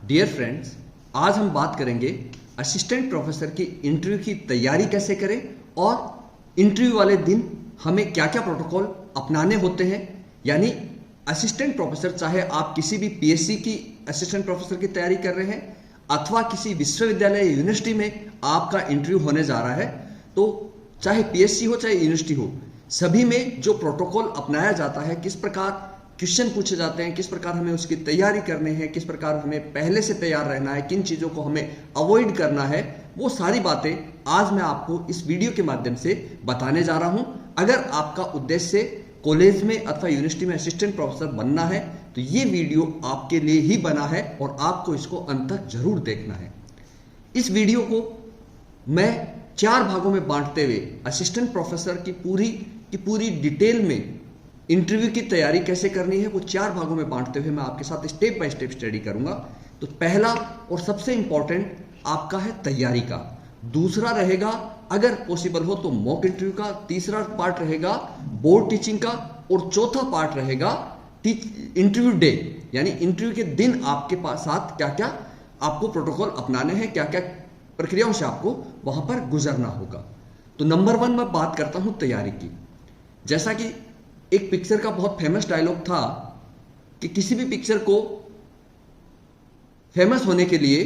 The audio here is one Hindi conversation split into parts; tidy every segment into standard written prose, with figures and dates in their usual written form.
डियर फ्रेंड्स, आज हम बात करेंगे असिस्टेंट प्रोफेसर की इंटरव्यू की तैयारी कैसे करें और इंटरव्यू वाले दिन हमें क्या क्या प्रोटोकॉल अपनाने होते हैं। यानी असिस्टेंट प्रोफेसर, चाहे आप किसी भी पीएससी की असिस्टेंट प्रोफेसर की तैयारी कर रहे हैं अथवा किसी विश्वविद्यालय या यूनिवर्सिटी में आपका इंटरव्यू होने जा रहा है, तो चाहे पीएससी हो चाहे यूनिवर्सिटी हो, सभी में जो प्रोटोकॉल अपनाया जाता है, किस प्रकार क्वेश्चन पूछे जाते हैं, किस प्रकार हमें उसकी तैयारी करनी है, किस प्रकार हमें पहले से तैयार रहना है, किन चीज़ों को हमें अवॉइड करना है, वो सारी बातें आज मैं आपको इस वीडियो के माध्यम से बताने जा रहा हूं। अगर आपका उद्देश्य कॉलेज में अथवा यूनिवर्सिटी में असिस्टेंट प्रोफेसर बनना है तो ये वीडियो आपके लिए ही बना है और आपको इसको अंत तक जरूर देखना है। इस वीडियो को मैं 4 भागों में बांटते हुए असिस्टेंट प्रोफेसर की पूरी डिटेल में इंटरव्यू की तैयारी कैसे करनी है वो 4 भागों में बांटते हुए मैं आपके साथ स्टेप बाय स्टेप स्टडी करूंगा। तो पहला और सबसे इंपॉर्टेंट आपका है तैयारी का, दूसरा रहेगा अगर पॉसिबल हो तो मॉक इंटरव्यू का, तीसरा पार्ट रहेगा बोर्ड टीचिंग का और चौथा पार्ट रहेगा इंटरव्यू डे, यानी इंटरव्यू के दिन आपके पास साथ क्या क्या आपको प्रोटोकॉल अपनाने हैं, क्या क्या प्रक्रियाओं से आपको वहां पर गुजरना होगा। तो नंबर 1 मैं बात करता हूं तैयारी की। जैसा कि एक पिक्चर का बहुत फेमस डायलॉग था कि किसी भी पिक्चर को फेमस होने के लिए,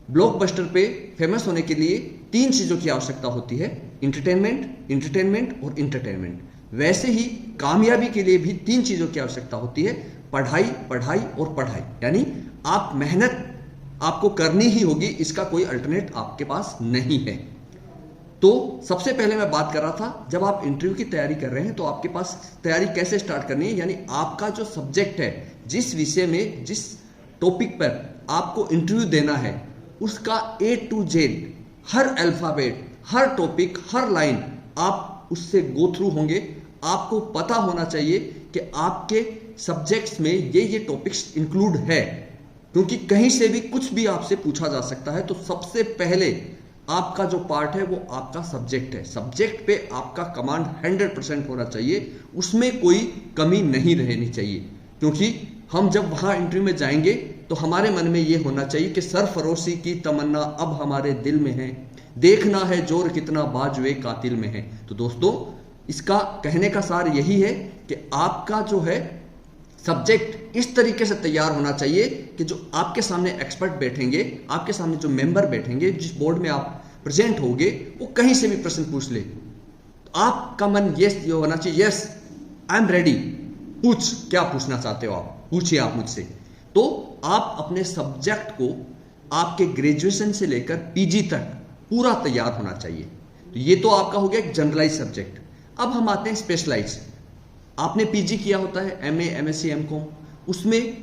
ब्लॉकबस्टर पे फेमस होने के लिए 3 चीजों की आवश्यकता होती है, इंटरटेनमेंट और इंटरटेनमेंट। वैसे ही कामयाबी के लिए भी 3 चीजों की आवश्यकता होती है, पढ़ाई पढ़ाई और पढ़ाई। यानी आप मेहनत आपको करनी ही होगी, इसका कोई अल्टरनेट आपके पास नहीं है। तो सबसे पहले मैं बात कर रहा था, जब आप इंटरव्यू की तैयारी कर रहे हैं तो आपके पास तैयारी कैसे स्टार्ट करनी है। यानी आपका जो सब्जेक्ट है, जिस विषय में, जिस टॉपिक पर आपको इंटरव्यू देना है, उसका A to Z her alphabet, her topic, her line आप उससे गो थ्रू होंगे। आपको पता होना चाहिए कि आपके सब्जेक्ट्स में ये टॉपिक्स इंक्लूड है, क्योंकि कहीं से भी कुछ भी आपसे पूछा जा सकता है। तो सबसे पहले आपका जो पार्ट है वो आपका सब्जेक्ट है। सब्जेक्ट पे आपका कमांड 100% होना चाहिए, उसमें कोई कमी नहीं रहनी चाहिए। क्योंकि हम जब वहां इंटरव्यू में जाएंगे तो हमारे मन में ये होना चाहिए कि सरफरोशी की तमन्ना अब हमारे दिल में है, देखना है जोर कितना बाजुए कातिल में है। तो दोस्तों, इसका कहने का सार यही है कि आपका जो है सब्जेक्ट इस तरीके से तैयार होना चाहिए कि जो आपके सामने एक्सपर्ट बैठेंगे, आपके सामने जो मेंबर बैठेंगे, जिस बोर्ड में आप प्रेजेंट होगे, वो कहीं से भी प्रश्न पूछ ले तो आपका मन यस ये होना चाहिए, यस आई एम रेडी, पूछ, क्या पूछना चाहते हो आप, पूछिए आप मुझसे। तो आप अपने सब्जेक्ट को आपके ग्रेजुएशन से लेकर पीजी तक पूरा तैयार होना चाहिए। तो ये तो आपका हो गया एक जनरलाइज सब्जेक्ट। अब हम आते हैं स्पेशलाइज। आपने पीजी किया होता है, एमए, एमएससी, एमकॉम, उसमें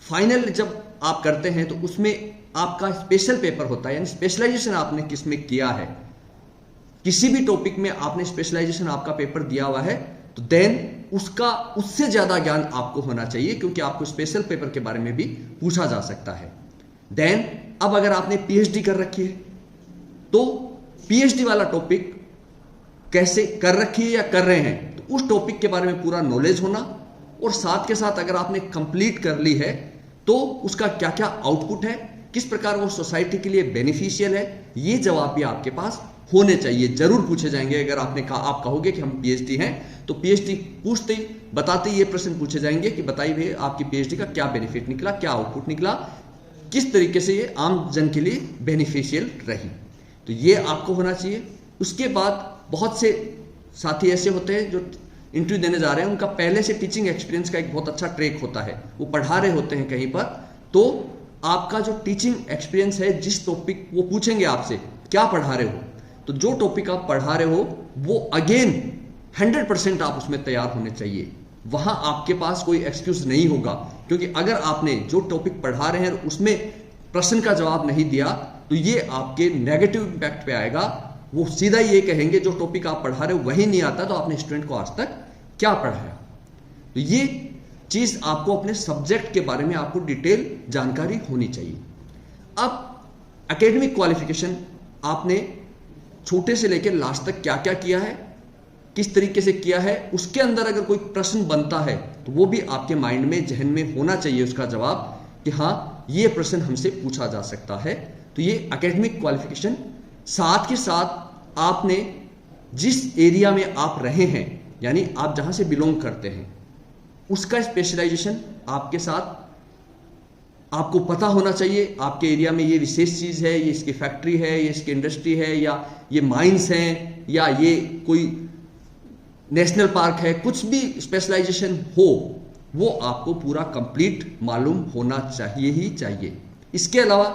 फाइनल जब आप करते हैं तो उसमें आपका स्पेशल पेपर होता है, यानी स्पेशलाइजेशन आपने किस में किया है, किसी भी टॉपिक में आपने स्पेशलाइजेशन आपका पेपर दिया हुआ है, तो देन उसका उससे ज्यादा ज्ञान आपको होना चाहिए, क्योंकि आपको स्पेशल पेपर के बारे में भी पूछा जा सकता है। देन अब अगर आपने पीएचडी कर रखी है तो पीएचडी वाला टॉपिक कैसे कर रखी है या कर रहे हैं, तो उस टॉपिक के बारे में पूरा नॉलेज होना, और साथ के साथ अगर आपने कंप्लीट कर ली है तो उसका क्या क्या आउटपुट है, किस प्रकार वो सोसाइटी के लिए बेनिफिशियल है, ये जवाब भी आपके पास होने चाहिए। जरूर पूछे जाएंगे। अगर आपने कहा, आप कहोगे कि हम पीएचडी हैं, तो पीएचडी पूछते ही बताते ही ये प्रश्न पूछे जाएंगे कि बताइए भाई आपकी पीएचडी का क्या बेनिफिट निकला, क्या आउटपुट निकला, किस तरीके से ये आम जन के लिए बेनिफिशियल रही। तो ये आपको होना चाहिए। उसके बाद बहुत से साथी ऐसे होते हैं जो इंटरव्यू देने जा रहे हैं, उनका पहले से टीचिंग एक्सपीरियंस का एक बहुत अच्छा ट्रैक होता है, वो पढ़ा रहे होते हैं कहीं पर। तो आपका जो टीचिंग एक्सपीरियंस है, जिस टॉपिक वो पूछेंगे आपसे क्या पढ़ा रहे हो, तो जो टॉपिक आप पढ़ा रहे हो वो अगेन 100% आप उसमें तैयार होने चाहिए। वहां आपके पास कोई एक्सक्यूज नहीं होगा, क्योंकि अगर आपने जो टॉपिक पढ़ा रहे हैं उसमें प्रश्न का जवाब नहीं दिया तो ये आपके नेगेटिव इंपैक्ट पे आएगा। वो सीधा ये कहेंगे जो टॉपिक आप पढ़ा रहे हो वही नहीं आता, तो आपने स्टूडेंट को आज तक क्या पढ़ाया। तो ये चीज आपको अपने सब्जेक्ट के बारे में आपको डिटेल जानकारी होनी चाहिए। अब एकेडमिक क्वालिफिकेशन, आपने छोटे से लेकर लास्ट तक क्या क्या किया है, किस तरीके से किया है, उसके अंदर अगर कोई प्रश्न बनता है तो वो भी आपके माइंड में, जहन में होना चाहिए उसका जवाब कि हाँ ये प्रश्न हमसे पूछा जा सकता है। तो ये एकेडमिक क्वालिफिकेशन, साथ के साथ आपने जिस एरिया में आप रहे हैं, यानी आप जहां से बिलोंग करते हैं, उसका स्पेशलाइजेशन आपके साथ आपको पता होना चाहिए। आपके एरिया में ये विशेष चीज है, ये इसकी फैक्ट्री है, ये इसकी इंडस्ट्री है, या ये माइंस हैं, या ये कोई नेशनल पार्क है, कुछ भी स्पेशलाइजेशन हो वो आपको पूरा कंप्लीट मालूम होना चाहिए ही चाहिए। इसके अलावा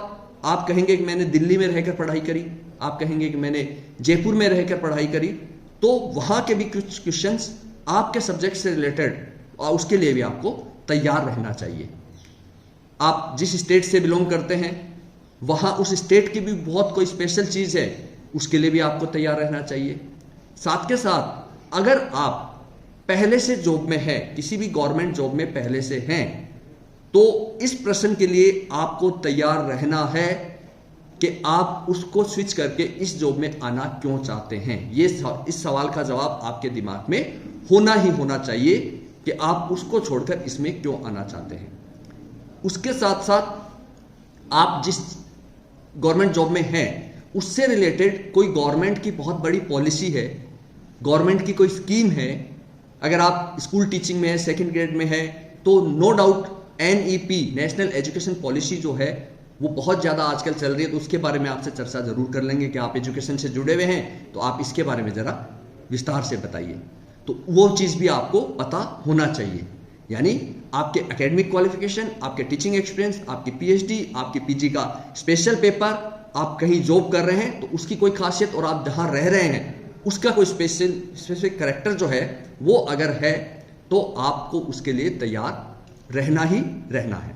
आप कहेंगे कि मैंने दिल्ली में रहकर पढ़ाई करी, आप कहेंगे कि मैंने जयपुर में रहकर पढ़ाई करी, तो वहां के भी कुछ क्वेश्चंस आपके सब्जेक्ट से रिलेटेड, और उसके लिए भी आपको तैयार रहना चाहिए। आप जिस स्टेट से बिलोंग करते हैं वहां उस स्टेट की भी बहुत कोई स्पेशल चीज है, उसके लिए भी आपको तैयार रहना चाहिए। साथ के साथ अगर आप पहले से जॉब में है, किसी भी गवर्नमेंट जॉब में पहले से हैं, तो इस प्रश्न के लिए आपको तैयार रहना है कि आप उसको स्विच करके इस जॉब में आना क्यों चाहते हैं। इस सवाल का जवाब आपके दिमाग में होना ही होना चाहिए कि आप उसको छोड़कर इसमें क्यों आना चाहते हैं। उसके साथ साथ आप जिस गवर्नमेंट जॉब में हैं उससे रिलेटेड कोई गवर्नमेंट की बहुत बड़ी पॉलिसी है, गवर्नमेंट की कोई स्कीम है, अगर आप स्कूल टीचिंग में है, सेकेंड ग्रेड में है, तो no doubt NEP national education policy जो है वो बहुत ज्यादा आजकल चल रही है, तो उसके बारे में आपसे चर्चा जरूर कर लेंगे कि आप एजुकेशन से जुड़े हुए हैं, तो आप इसके बारे में जरा विस्तार से बताइए। तो वो चीज भी आपको पता होना चाहिए, यानी आपके एकेडमिक क्वालिफिकेशन, आपके टीचिंग एक्सपीरियंस, आपकी PhD, आपकी PG का स्पेशल पेपर, आप कहीं जॉब कर रहे हैं तो उसकी कोई खासियत, और आप जहां रह रहे हैं उसका कोई स्पेसिफिक कैरेक्टर जो है वो अगर है, तो आपको उसके लिए तैयार रहना ही रहना है।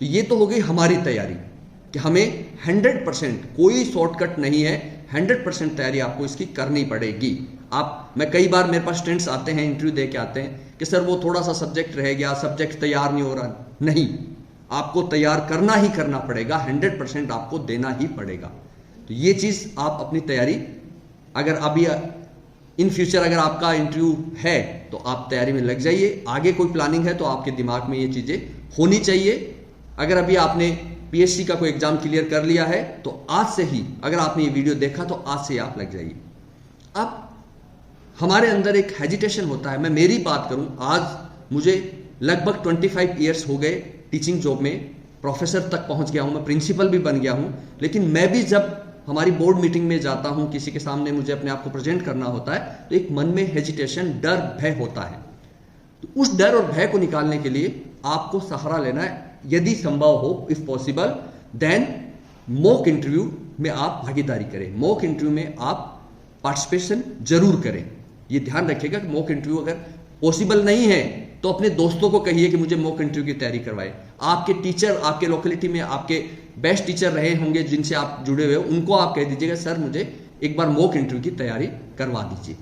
तो ये तो हो गई हमारी तैयारी कि हमें 100%, कोई शॉर्टकट नहीं है, 100% तैयारी आपको इसकी करनी पड़ेगी। मैं कई बार मेरे पास स्टूडेंट्स आते हैं, इंटरव्यू दे के आते हैं कि सर वो थोड़ा सा सब्जेक्ट रह गया, सब्जेक्ट तैयार नहीं हो रहा। नहीं, आपको तैयार करना ही करना पड़ेगा, 100% आपको देना ही पड़ेगा। तो ये चीज आप अपनी तैयारी, अगर अभी इन फ्यूचर अगर आपका इंटरव्यू है तो आप तैयारी में लग जाइए। आगे कोई प्लानिंग है तो आपके दिमाग में ये चीजें होनी चाहिए। अगर अभी आपने PSC का कोई एग्जाम क्लियर कर लिया है तो आज से ही, अगर आपने ये वीडियो देखा तो आज से आप लग जाइए। अब हमारे अंदर एक हेजिटेशन होता है, मैं मेरी बात करूं, आज मुझे लगभग 25 ईयर्स हो गए टीचिंग जॉब में, प्रोफेसर तक पहुंच गया हूं, मैं प्रिंसिपल भी बन गया हूं, लेकिन मैं भी जब हमारी बोर्ड मीटिंग में जाता हूं, किसी के सामने मुझे अपने आप को प्रेजेंट करना होता है, तो एक मन में हेजिटेशन, डर, भय होता है। तो उस डर और भय को निकालने के लिए आपको सहारा लेना है, यदि संभव हो, if possible, then mock interview में आप भागीदारी करें, मॉक इंटरव्यू में आप पार्टिसिपेशन जरूर करें। ये ध्यान रखिएगा कि मॉक इंटरव्यू अगर पॉसिबल नहीं है तो अपने दोस्तों को कहिए कि मुझे मॉक इंटरव्यू की तैयारी करवाए। आपके टीचर, आपके लोकेलिटी में आपके बेस्ट टीचर रहे होंगे जिनसे आप जुड़े हुए हो, उनको आप कह दीजिएगा सर मुझे एक बार मॉक इंटरव्यू की तैयारी करवा दीजिए।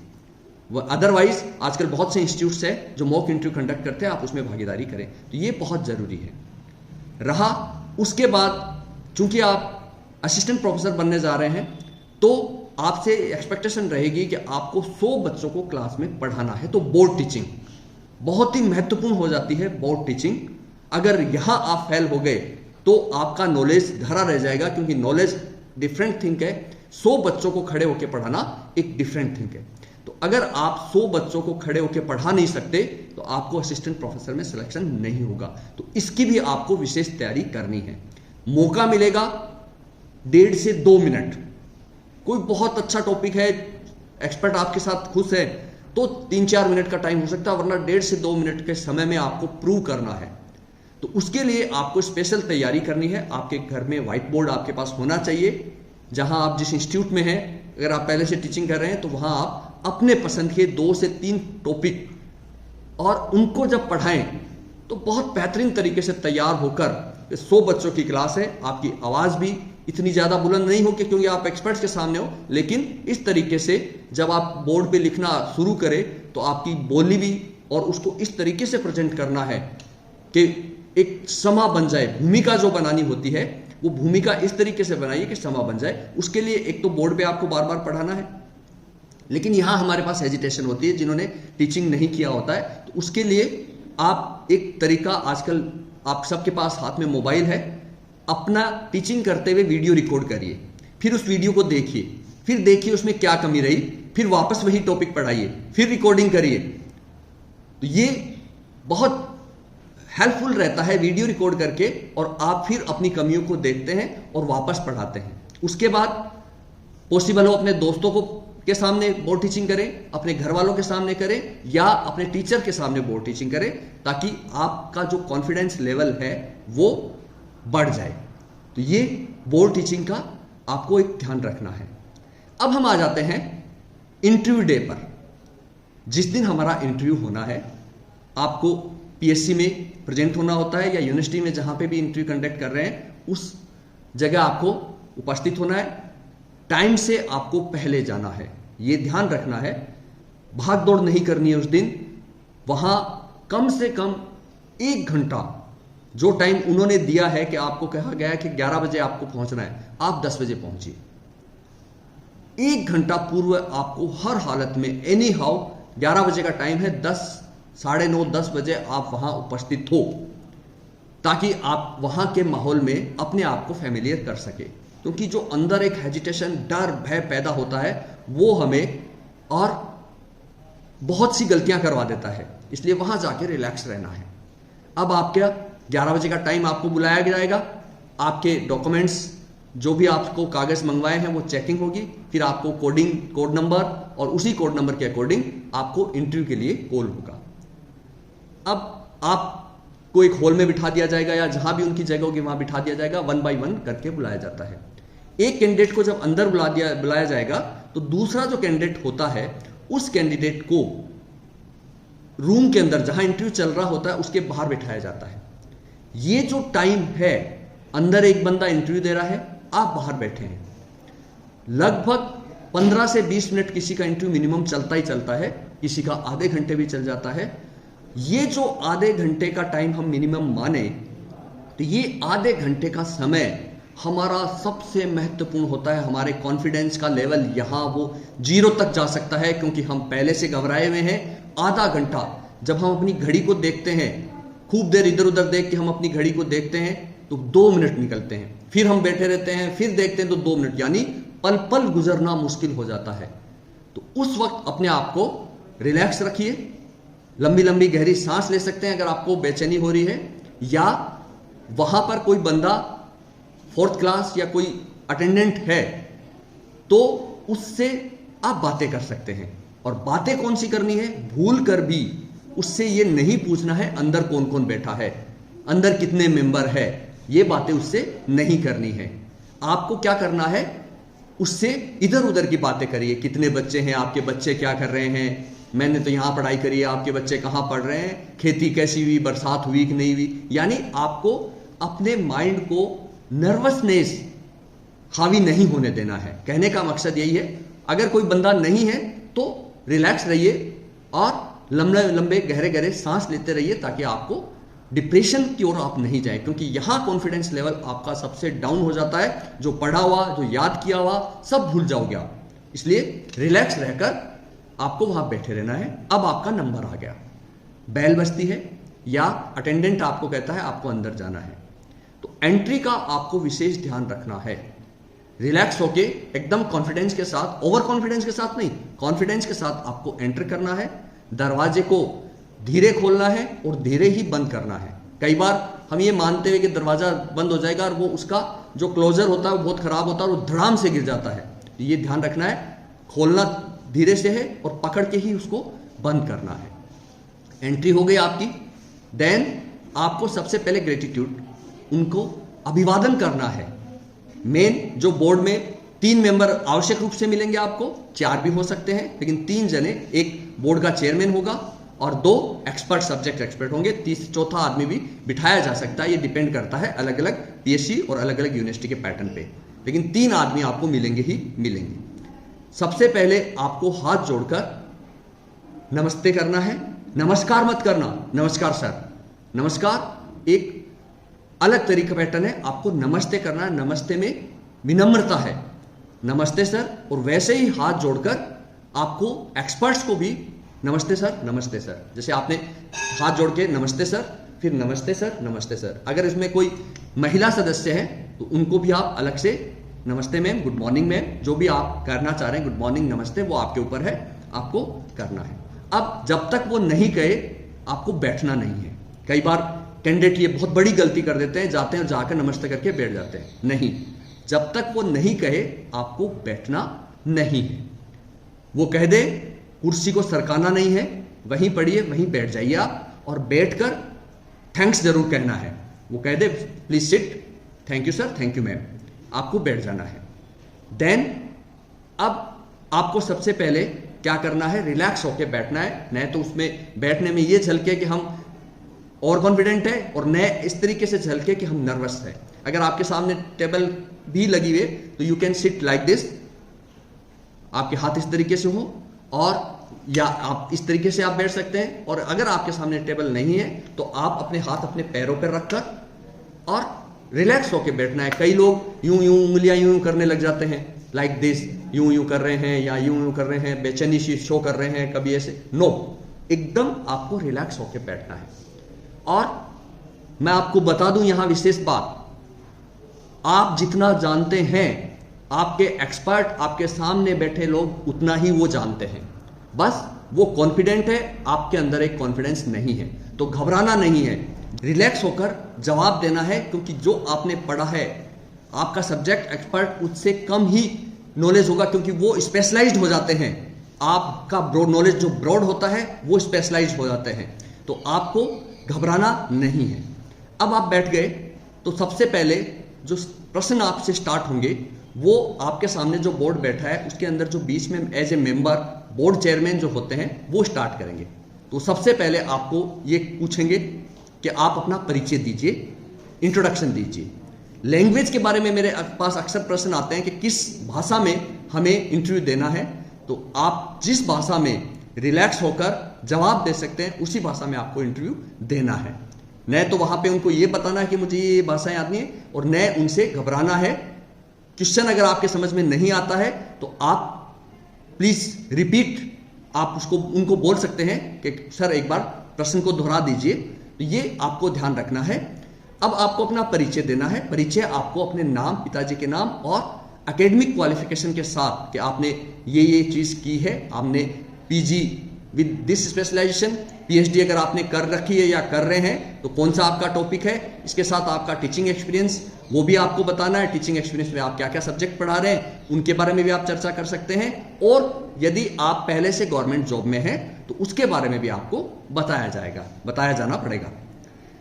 अदरवाइज आजकल बहुत से इंस्टीट्यूट्स है जो मॉक इंटरव्यू कंडक्ट करते हैं, आप उसमें भागीदारी करें। तो ये बहुत जरूरी है। रहा उसके बाद, चूंकि आप असिस्टेंट प्रोफेसर बनने जा रहे हैं तो आपसे एक्सपेक्टेशन रहेगी कि आपको 100 बच्चों को क्लास में पढ़ाना है। तो बोर्ड टीचिंग बहुत ही महत्वपूर्ण हो जाती है। बोर्ड टीचिंग, अगर यहां आप फेल हो गए तो आपका नॉलेज धरा रह जाएगा, क्योंकि नॉलेज डिफरेंट थिंग है, 100 बच्चों को खड़े होकर पढ़ाना एक डिफरेंट थिंग है। तो अगर आप 100 बच्चों को खड़े होकर पढ़ा नहीं सकते तो आपको असिस्टेंट प्रोफेसर में सिलेक्शन नहीं होगा। तो इसकी भी आपको विशेष तैयारी करनी है। मौका मिलेगा 1.5 से 2 मिनट, कोई बहुत अच्छा टॉपिक है, एक्सपर्ट आपके साथ खुश है तो 3-4 मिनट का टाइम हो सकता है, वरना 1.5 से 2 मिनट के समय में आपको प्रूव करना है। तो उसके लिए आपको स्पेशल तैयारी करनी है। आपके घर में व्हाइट बोर्ड आपके पास होना चाहिए, जहां आप जिस इंस्टीट्यूट में हैं, अगर आप पहले से टीचिंग कर रहे हैं तो वहां आप अपने पसंद के 2 से 3 टॉपिक और उनको जब पढ़ाएं तो बहुत बेहतरीन तरीके से तैयार होकर, 100 बच्चों की क्लास है, आपकी आवाज भी इतनी ज्यादा बुलंद नहीं होगी क्योंकि आप एक्सपर्ट्स के सामने हो, लेकिन इस तरीके से जब आप बोर्ड पे लिखना शुरू करें तो आपकी बोली भी, और उसको इस तरीके से प्रेजेंट करना है कि एक समा बन जाए। भूमिका जो बनानी होती है वो भूमिका इस तरीके से बनाइए कि समा बन जाए। उसके लिए एक तो बोर्ड पे आपको बार बार पढ़ाना है, लेकिन यहां हमारे पास हेजिटेशन होती है जिन्होंने टीचिंग नहीं किया होता है। तो उसके लिए आप एक तरीका, आजकल आप सबके पास हाथ में मोबाइल है, अपना टीचिंग करते हुए वीडियो रिकॉर्ड करिए, फिर उस वीडियो को देखिए, फिर देखिए उसमें क्या कमी रही, फिर वापस वही टॉपिक पढ़ाइए, फिर रिकॉर्डिंग करिए। तो ये बहुत हेल्पफुल रहता है वीडियो रिकॉर्ड करके, और आप फिर अपनी कमियों को देखते हैं और वापस पढ़ाते हैं। उसके बाद पॉसिबल हो अपने दोस्तों को के सामने बोर्ड टीचिंग करें, अपने घर वालों के सामने करें, या अपने टीचर के सामने बोर्ड टीचिंग करें, ताकि आपका जो कॉन्फिडेंस लेवल है वो बढ़ जाए। तो ये बोर्ड टीचिंग का आपको एक ध्यान रखना है। अब हम आ जाते हैं इंटरव्यू डे पर। जिस दिन हमारा इंटरव्यू होना है, आपको पीएससी में प्रेजेंट होना होता है या यूनिवर्सिटी में जहां पे भी इंटरव्यू कंडक्ट कर रहे हैं, उस जगह आपको उपस्थित होना है। टाइम से आपको पहले जाना है, ये ध्यान रखना है। भाग दौड़ नहीं करनी है उस दिन। वहां कम से कम 1 घंटा, जो टाइम उन्होंने दिया है कि आपको कहा गया है कि 11 बजे आपको पहुंचना है, आप 10 बजे पहुंचिए। 1 घंटा पूर्व आपको हर हालत में, एनी हाउ, 11 बजे का टाइम है, 10, साढ़े 9, 10 बजे आप वहां उपस्थित हो, ताकि आप वहां के माहौल में अपने आप को फैमिलियर कर सके। क्योंकि जो अंदर एक हेजिटेशन, डर, भय पैदा होता है, वो हमें और बहुत सी गलतियां करवा देता है। इसलिए वहां जाके रिलैक्स रहना है। अब आपके 11 बजे का टाइम आपको बुलाया जाएगा, आपके डॉक्यूमेंट्स जो भी आपको कागज मंगवाए हैं वो चेकिंग होगी, फिर आपको कोड नंबर, और उसी कोड नंबर के अकॉर्डिंग आपको इंटरव्यू के लिए कॉल होगा। अब आपको एक हॉल में बिठा दिया जाएगा, या जहां भी उनकी जगह होगी वहां बिठा दिया जाएगा। 1 by 1 करके बुलाया जाता है। एक कैंडिडेट को जब अंदर बुलाया जाएगा, तो दूसरा जो कैंडिडेट होता है, उस कैंडिडेट को रूम के अंदर जहां इंटरव्यू चल रहा होता है उसके बाहर बिठाया जाता है। ये जो टाइम है, अंदर एक बंदा इंटरव्यू दे रहा है, आप बाहर बैठे हैं। लगभग 15 से 20 मिनट किसी का इंटरव्यू मिनिमम चलता ही चलता है, किसी का आधे घंटे भी चल जाता है। ये जो आधे घंटे का टाइम हम मिनिमम माने, तो ये आधे घंटे का समय हमारा सबसे महत्वपूर्ण होता है। हमारे कॉन्फिडेंस का लेवल यहां वो 0 तक जा सकता है, क्योंकि हम पहले से घबराए हुए हैं। आधा घंटा जब हम अपनी घड़ी को देखते हैं, खूब देर इधर उधर देख के हम अपनी घड़ी को देखते हैं, तो 2 मिनट निकलते हैं, फिर हम बैठे रहते हैं, फिर देखते हैं तो 2 मिनट, यानी पल पल गुजरना मुश्किल हो जाता है। तो उस वक्त अपने आप को रिलैक्स रखिए, लंबी लंबी गहरी सांस ले सकते हैं अगर आपको बेचैनी हो रही है, या वहां पर कोई बंदा 4th क्लास या कोई अटेंडेंट है तो उससे आप बातें कर सकते हैं। और बातें कौन सी करनी है, भूल कर भी उससे ये नहीं पूछना है अंदर कौन कौन बैठा है, अंदर कितने मेंबर है, ये बातें उससे नहीं करनी है। आपको क्या करना है, उससे इधर उधर की बातें करिए। कितने बच्चे हैं, आपके बच्चे क्या कर रहे हैं, मैंने तो यहां पढ़ाई करी है, आपके बच्चे कहां पढ़ रहे हैं, खेती कैसी हुई, बरसात हुई कि नहीं हुई। यानी आपको अपने माइंड को नर्वसनेस हावी नहीं होने देना है। कहने का मकसद यही है। अगर कोई बंदा नहीं है तो रिलैक्स रहिए और लंबे लंबे गहरे गहरे सांस लेते रहिए, ताकि आपको डिप्रेशन की ओर आप नहीं जाएं, क्योंकि यहां कॉन्फिडेंस लेवल आपका सबसे डाउन हो जाता है। जो पढ़ा हुआ, जो याद किया हुआ, सब भूल जाओगे आप। इसलिए रिलैक्स रहकर आपको वहां बैठे रहना है। अब आपका नंबर आ गया, बेल बजती है या अटेंडेंट आपको कहता है आपको अंदर जाना है, तो एंट्री का आपको विशेष ध्यान रखना है। रिलैक्स होके एकदम कॉन्फिडेंस के साथ, ओवर कॉन्फिडेंस के साथ नहीं, कॉन्फिडेंस के साथ आपको एंटर करना है। दरवाजे को धीरे खोलना है और धीरे ही बंद करना है। कई बार हम ये मानते हुए कि दरवाजा बंद हो जाएगा और वो उसका जो क्लोजर होता है वो बहुत खराब होता है और वो धड़ाम से गिर जाता है। ये ध्यान रखना है, खोलना धीरे से है और पकड़ के ही उसको बंद करना है। एंट्री हो गई आपकी। देन आपको सबसे पहले ग्रेटिट्यूड, उनको अभिवादन करना है। मेन जो बोर्ड में 3 मेंबर आवश्यक रूप से मिलेंगे, आपको 4 भी हो सकते हैं, लेकिन 3 जने, एक बोर्ड का चेयरमैन होगा और 2 एक्सपर्ट, सब्जेक्ट एक्सपर्ट होंगे। चौथा आदमी भी बिठाया जा सकता है, ये डिपेंड करता है अलग अलग पीएससी और अलग अलग यूनिवर्सिटी के पैटर्न पे, लेकिन 3 आदमी आपको मिलेंगे ही मिलेंगे। सबसे पहले आपको हाथ जोड़कर नमस्ते करना है। नमस्कार मत करना, नमस्कार सर, नमस्कार एक अलग तरीका पैटर्न है, आपको नमस्ते करना है। नमस्ते में विनम्रता है, नमस्ते सर, और वैसे ही हाथ जोड़कर आपको एक्सपर्ट्स को भी नमस्ते सर, नमस्ते सर, जैसे आपने हाथ जोड़ के नमस्ते सर, फिर नमस्ते सर, नमस्ते सर। अगर इसमें कोई महिला सदस्य है तो उनको भी आप अलग से नमस्ते मैम, गुड मॉर्निंग मैम, जो भी आप करना चाह रहे हैं, गुड मॉर्निंग नमस्ते, वो आपके ऊपर है, आपको करना है। अब जब तक वो नहीं कहे आपको बैठना नहीं है। कई बार कैंडिडेट ये बहुत बड़ी गलती कर देते हैं, जाते हैं और जाकर नमस्ते करके बैठ जाते हैं। नहीं, जब तक वो नहीं कहे आपको बैठना नहीं है। वो कह दे कुर्सी को सरकाना नहीं है, वहीं पढ़िए, वहीं बैठ जाइए आप, और बैठकर थैंक्स जरूर कहना है। वो कह दे please sit, thank you sir, thank you ma'am, आपको बैठ जाना है। देन अब आपको सबसे पहले क्या करना है, रिलैक्स होकर बैठना है। नहीं तो उसमें बैठने में ये झलके कि हम और कॉन्फिडेंट है, और न इस तरीके से झलके कि हम नर्वस है। अगर आपके सामने टेबल भी लगी हुई है तो you can sit like this, आपके हाथ इस तरीके से हो, और या आप इस तरीके से आप बैठ सकते हैं। और अगर आपके सामने टेबल नहीं है तो आप अपने हाथ अपने पैरों पर रखकर और रिलैक्स होकर बैठना है। कई लोग यूं यूं उंगलियां यूं करने लग जाते हैं, लाइक दिस, यूं यूं कर रहे हैं या यूं यूं कर रहे हैं, बेचैनी शो कर रहे हैं, कभी ऐसे। नो, एकदम आपको रिलैक्स होकर बैठना है। और मैं आपको बता दूं यहां विशेष बात, आप जितना जानते हैं आपके एक्सपर्ट, आपके सामने बैठे लोग उतना ही वो जानते हैं। बस वो कॉन्फिडेंट है, आपके अंदर एक कॉन्फिडेंस नहीं है। तो घबराना नहीं है, रिलैक्स होकर जवाब देना है, क्योंकि जो आपने पढ़ा है, आपका सब्जेक्ट एक्सपर्ट उससे कम ही नॉलेज होगा, क्योंकि वो स्पेशलाइज्ड हो जाते हैं। आपका ब्रॉड नॉलेज जो ब्रॉड होता है वो स्पेशलाइज्ड हो जाते हैं। तो आपको घबराना नहीं है। अब आप बैठ गए तो सबसे पहले जो प्रश्न आपसे स्टार्ट होंगे वो आपके सामने जो बोर्ड बैठा है उसके अंदर जो बीच में as a member board chairman जो होते हैं वो स्टार्ट करेंगे। तो सबसे पहले आपको ये पूछेंगे कि आप अपना परिचय दीजिए, इंट्रोडक्शन दीजिए। लैंग्वेज के बारे में मेरे पास अक्सर प्रश्न आते हैं कि किस भाषा में हमें इंटरव्यू देना है। तो आप जिस भाषा में रिलैक्स होकर जवाब दे सकते हैं उसी भाषा में आपको इंटरव्यू देना है। न तो वहां पे उनको ये बताना है कि मुझे ये भाषाएं आती हैं, और न उनसे घबराना है। क्वेश्चन अगर आपके समझ में नहीं आता है तो आप प्लीज रिपीट, आप उसको उनको बोल सकते हैं कि सर एक बार प्रश्न को दोहरा दीजिए। तो ये आपको ध्यान रखना है। अब आपको अपना परिचय देना है। परिचय आपको अपने नाम, पिताजी के नाम और एकेडमिक क्वालिफिकेशन के साथ कि आपने ये चीज की है, आपने PG with this specialisation, PhD अगर आपने कर रखी है या कर रहे हैं तो कौन सा आपका टॉपिक है। इसके साथ आपका टीचिंग एक्सपीरियंस वो भी आपको बताना है। टीचिंग एक्सपीरियंस में आप क्या क्या सब्जेक्ट पढ़ा रहे हैं उनके बारे में भी आप चर्चा कर सकते हैं। और यदि आप पहले से गवर्नमेंट जॉब में हैं तो उसके बारे में भी आपको बताया जाना पड़ेगा।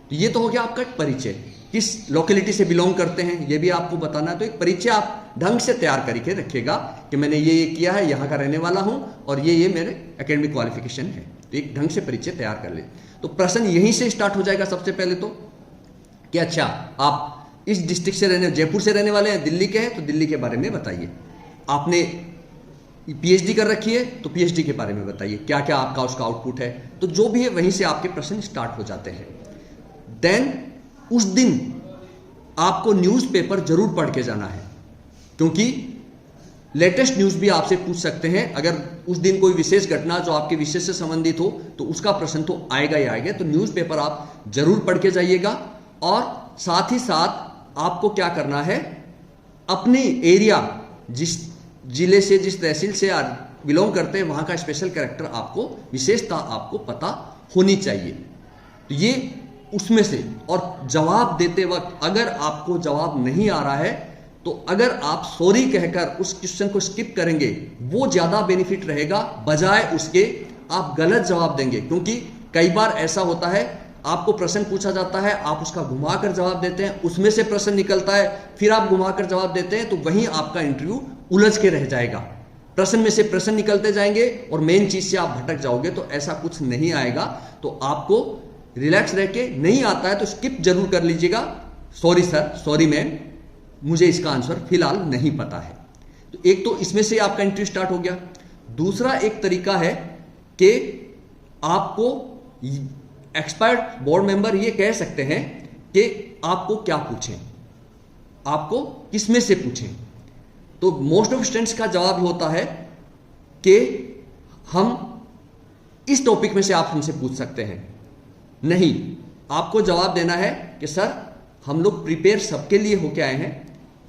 तो ये तो हो गया आपका एक परिचय, किस लोकेलिटी से बिलोंग करते हैं ये भी आपको बताना है। तो एक परिचय आप ढंग से तैयार करके रखिएगा कि मैंने ये किया है, यहाँ का रहने वाला हूँ और ये मेरे एकेडमिक क्वालिफिकेशन है। तो एक ढंग से परिचय तैयार कर ले। तो प्रश्न यहीं से स्टार्ट हो जाएगा सबसे पहले तो कि अच्छा आप इस डिस्ट्रिक्ट से जयपुर से रहने वाले हैं, दिल्ली के हैं तो दिल्ली के बारे में बताइए। आपने पीएचडी कर रखी है तो पीएचडी के बारे में बताइए, क्या क्या आपका उसका आउटपुट है। तो जो भी है वहीं से आपके प्रश्न स्टार्ट हो जाते हैं। देन उस दिन आपको न्यूज़पेपर जरूर पढ़ के जाना है, क्योंकि लेटेस्ट न्यूज़ भी आपसे पूछ सकते हैं। अगर उस दिन कोई विशेष घटना जो आपके विषय से संबंधित हो तो उसका प्रश्न तो आएगा ही आएगा। तो न्यूज़पेपर आप जरूर पढ़ के जाइएगा। और साथ ही साथ आपको क्या करना है, अपनी एरिया, जिस जिले से, जिस तहसील से बिलोंग करते हैं वहां का स्पेशल कैरेक्टर आपको, विशेषता आपको पता होनी चाहिए। तो ये उसमें से। और जवाब देते वक्त अगर आपको जवाब नहीं आ रहा है तो अगर आप सॉरी कहकर उस क्वेश्चन को स्किप करेंगे वो ज्यादा बेनिफिट रहेगा, बजाय उसके आप गलत जवाब देंगे। क्योंकि कई बार ऐसा होता है, आपको प्रश्न पूछा जाता है, आप उसका घुमाकर जवाब देते हैं, उसमें से प्रश्न निकलता है, फिर आप घुमाकर जवाब देते हैं, तो वहीं आपका इंटरव्यू उलझ के रह जाएगा। प्रश्न में से प्रश्न निकलते जाएंगे और मेन चीज से आप भटक जाओगे। तो ऐसा कुछ नहीं आएगा। तो आपको रिलैक्स रह के, नहीं आता है तो स्किप जरूर कर लीजिएगा, सॉरी सर, सॉरी मैम, मुझे इसका आंसर फिलहाल नहीं पता है। तो एक तो इसमें से आपका इंटरव्यू स्टार्ट हो गया। दूसरा एक तरीका है कि आपको एक्सपर्ट बोर्ड मेंबर ये कह सकते हैं कि आपको क्या पूछें, आपको किसमें से पूछें। तो मोस्ट ऑफ स्टूडेंट्स का जवाब होता है कि हम इस टॉपिक में से आप हमसे पूछ सकते हैं। नहीं, आपको जवाब देना है कि सर हम लोग प्रिपेयर सबके लिए होके आए हैं,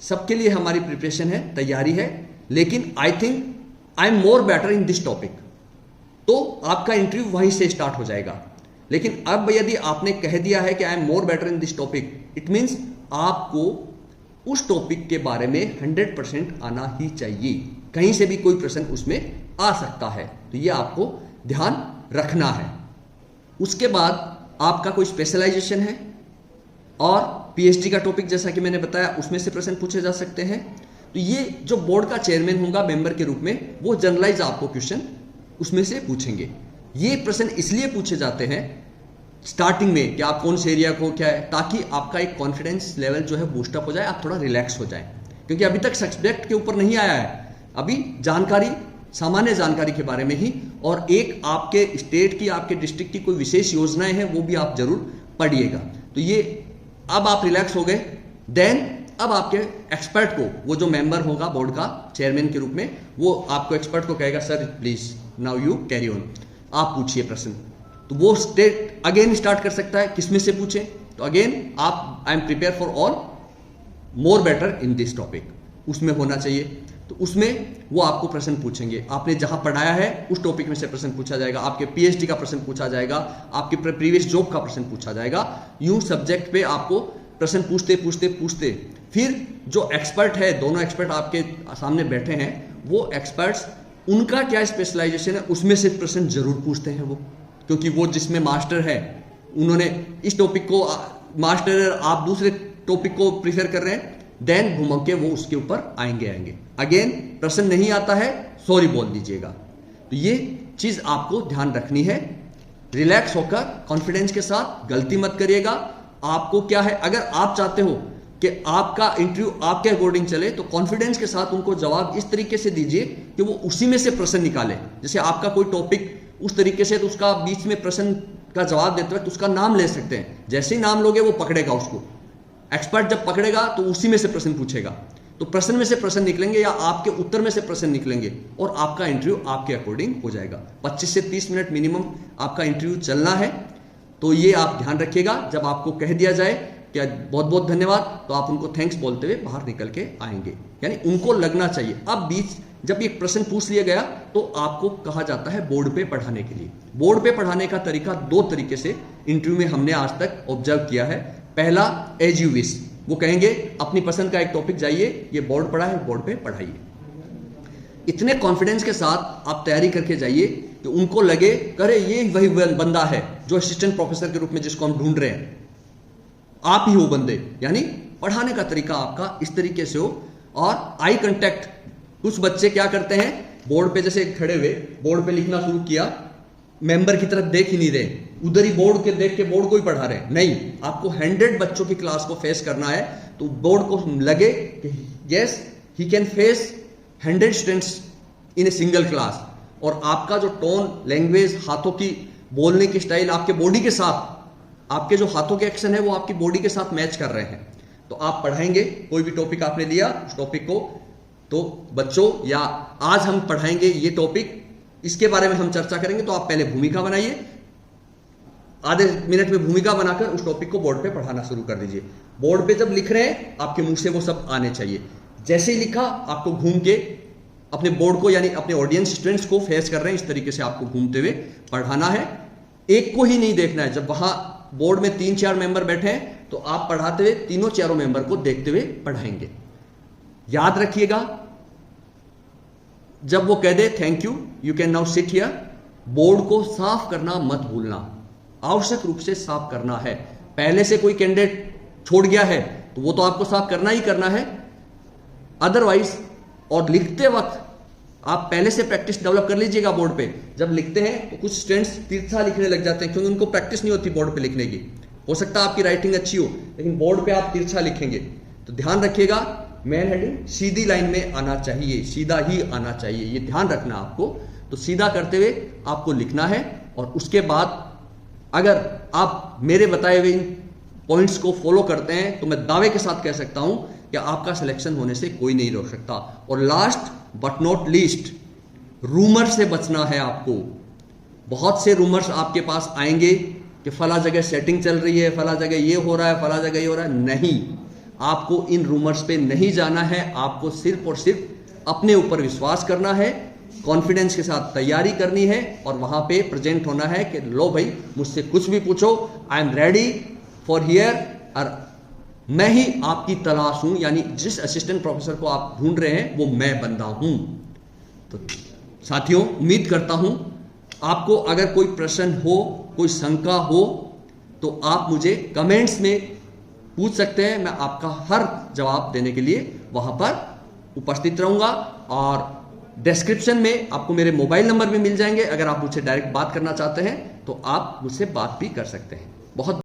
सबके लिए हमारी प्रिपरेशन है, तैयारी है, लेकिन I think I am more better in this topic. तो आपका इंटरव्यू वहीं से स्टार्ट हो जाएगा। लेकिन अब यदि आपने कह दिया है कि I am more better in this topic, it means आपको उस टॉपिक के बारे में 100% आना ही चाहिए। कहीं से भी कोई प्रश्न उसमें आ सकता है, तो ये आपको ध्यान रखना है। उसके बाद आपका कोई स्पेशलाइजेशन है और पीएचडी का टॉपिक जैसा कि मैंने बताया उसमें से प्रश्न पूछे जा सकते हैं। तो ये जो बोर्ड का चेयरमैन होगा मेंबर के रूप में, वो जनरलाइज आपको क्वेश्चन उसमें से पूछेंगे। ये प्रश्न इसलिए पूछे जाते हैं स्टार्टिंग में कि आप कौन से एरिया को क्या है, ताकि आपका एक कॉन्फिडेंस लेवल जो है बूस्टअप हो जाए, आप थोड़ा रिलैक्स हो जाए, क्योंकि अभी तक सब्जेक्ट के ऊपर नहीं आया है, अभी जानकारी सामान्य जानकारी के बारे में ही, और एक आपके स्टेट की आपके डिस्ट्रिक्ट की कोई विशेष योजनाएं हैं वो भी आप जरूर पढ़िएगा। तो ये अब आप रिलैक्स हो गए, देन अब आपके एक्सपर्ट को, वो जो मेंबर होगा बोर्ड का चेयरमैन के रूप में, वो आपको एक्सपर्ट को कहेगा sir please now you carry on, आप पूछिए प्रश्न। तो वो स्टेट अगेन स्टार्ट कर सकता है किसमें से पूछे, तो अगेन आप I am prepare for all more better in this topic, उसमें होना चाहिए। तो उसमें वो आपको प्रश्न पूछेंगे, आपने जहां पढ़ाया है उस टॉपिक में से प्रश्न पूछा जाएगा, आपके पीएचडी का प्रश्न पूछा जाएगा, आपके प्रीवियस जॉब का प्रश्न पूछा जाएगा। यूं सब्जेक्ट पे आपको प्रश्न पूछते पूछते पूछते फिर जो एक्सपर्ट है, दोनों एक्सपर्ट आपके सामने बैठे हैं, वो एक्सपर्ट्स उनका क्या स्पेशलाइजेशन है उसमें से प्रश्न जरूर पूछते हैं वो, क्योंकि वो जिसमें मास्टर है, उन्होंने इस टॉपिक को मास्टर है, आप दूसरे टॉपिक को प्रीफर कर रहे हैं, देन घूम के वो उसके ऊपर आएंगे। अगेन प्रश्न नहीं आता है सॉरी बोल दीजिएगा। तो ये चीज आपको ध्यान रखनी है, रिलैक्स होकर कॉन्फिडेंस के साथ, गलती मत करिएगा। आपको क्या है, अगर आप चाहते हो कि आपका इंटरव्यू आपके अकॉर्डिंग चले, तो कॉन्फिडेंस के साथ उनको जवाब इस तरीके से दीजिए कि वो उसी में से प्रश्न निकाले। जैसे आपका कोई टॉपिक उस तरीके से, तो उसका बीच में प्रश्न का जवाब देते वक्त उसका नाम ले सकते हैं, जैसे ही नाम लोगे वो पकड़ेगा उसको, एक्सपर्ट जब पकड़ेगा तो उसी में से प्रश्न पूछेगा, तो प्रश्न में से प्रश्न निकलेंगे या आपके उत्तर में से प्रश्न निकलेंगे और आपका इंटरव्यू आपके अकॉर्डिंग हो जाएगा। 25 से 30 मिनट मिनिमम आपका इंटरव्यू चलना है, तो ये आप ध्यान रखिएगा। जब आपको कह दिया जाए कि बहुत बहुत धन्यवाद, तो आप उनको थैंक्स बोलते हुए बाहर निकल के आएंगे, यानी उनको लगना चाहिए। अब बीच जब एक प्रश्न पूछ लिया गया तो आपको कहा जाता है बोर्ड पे पढ़ाने के लिए। बोर्ड पे पढ़ाने का तरीका दो तरीके से इंटरव्यू में हमने आज तक ऑब्जर्व किया है। पहला एज यू विश, वो कहेंगे अपनी पसंद का एक टॉपिक जाइए, ये बोर्ड पढ़ा है बोर्ड पे पढ़ाइए। इतने कॉन्फिडेंस के साथ आप तैयारी करके जाइए कि उनको लगे करे ये वही बंदा है जो असिस्टेंट प्रोफेसर के रूप में जिसको हम ढूंढ रहे हैं, आप ही हो बंदे। यानी पढ़ाने का तरीका आपका इस तरीके से हो। और आई कांटेक्ट, कुछ बच्चे क्या करते हैं, बोर्ड पे जैसे खड़े हुए बोर्ड पे लिखना शुरू किया, मेंबर की तरफ देख ही नहीं रहे, उधर ही बोर्ड के देख के बोर्ड को ही पढ़ा रहे। नहीं, आपको 100 बच्चों की क्लास को फेस करना है, तो बोर्ड को लगे कि yes he can face 100 students in a single class. और आपका जो टोन, लैंग्वेज, हाथों की बोलने की स्टाइल आपके बॉडी के साथ, आपके जो हाथों के एक्शन है वो आपकी बॉडी के साथ मैच कर रहे हैं, तो आप पढ़ाएंगे। कोई भी टॉपिक आपने लिया उस टॉपिक को, तो बच्चों या आज हम पढ़ाएंगे ये टॉपिक, इसके बारे में हम चर्चा करेंगे, तो आप पहले भूमिका बनाइए, आधे मिनट में भूमिका बनाकर उस टॉपिक को बोर्ड पे पढ़ाना शुरू कर दीजिए। बोर्ड पे जब लिख रहे हैं आपके मुंह से वो सब आने चाहिए। जैसे ही लिखा आपको घूम के अपने बोर्ड को, यानी अपने ऑडियंस स्टूडेंट्स को फेस कर रहे हैं, इस तरीके से आपको घूमते हुए पढ़ाना है। एक को ही नहीं देखना है। जब वहां बोर्ड में 3-4 मेंबर बैठे हैं तो आप पढ़ाते हुए तीनों चारों मेंबर को देखते हुए पढ़ाएंगे। याद रखिएगा, जब वो कह दे thank you can now sit here, board को साफ करना मत भूलना, आवश्यक रूप से साफ करना है। पहले से कोई कैंडिडेट छोड़ गया है तो वो तो आपको साफ करना ही करना है, अदरवाइज। और लिखते वक्त आप पहले से प्रैक्टिस डेवलप कर लीजिएगा बोर्ड पे। जब लिखते हैं तो कुछ स्टूडेंट्स तिरछा लिखने लग जाते हैं, क्योंकि उनको प्रैक्टिस नहीं होती बोर्ड पे लिखने की। हो सकता है आपकी राइटिंग अच्छी हो, लेकिन बोर्ड पे आप तिरछा लिखेंगे, तो ध्यान रखिएगा मेन हेडिंग सीधी लाइन में आना चाहिए, सीधा ही आना चाहिए, ये ध्यान रखना आपको। तो सीधा करते हुए आपको लिखना है, और उसके बाद अगर आप मेरे बताए हुए इन पॉइंट्स को फॉलो करते हैं तो मैं दावे के साथ कह सकता हूं कि आपका सिलेक्शन होने से कोई नहीं रोक सकता। और last but not least, rumour से बचना है आपको। बहुत से रूमर्स आपके पास आएंगे कि फला जगह सेटिंग चल रही है, फला जगह ये हो रहा है, फला जगह ये हो रहा है। नहीं, आपको इन रूमर्स पे नहीं जाना है। आपको सिर्फ और सिर्फ अपने ऊपर विश्वास करना है, कॉन्फिडेंस के साथ तैयारी करनी है और वहां पे प्रेजेंट होना है कि लो भाई, मुझसे कुछ भी पूछो, I am ready for here, और मैं ही आपकी तलाश हूं, यानी जिस असिस्टेंट प्रोफेसर को आप ढूंढ रहे हैं वो मैं बंदा हूं। तो साथियों, उम्मीद करता हूं आपको अगर कोई प्रश्न हो, कोई शंका हो, तो आप मुझे कमेंट्स में पूछ सकते हैं। मैं आपका हर जवाब देने के लिए वहां पर उपस्थित रहूंगा। और डिस्क्रिप्शन में आपको मेरे मोबाइल नंबर भी मिल जाएंगे। अगर आप मुझसे डायरेक्ट बात करना चाहते हैं तो आप मुझसे बात भी कर सकते हैं। बहुत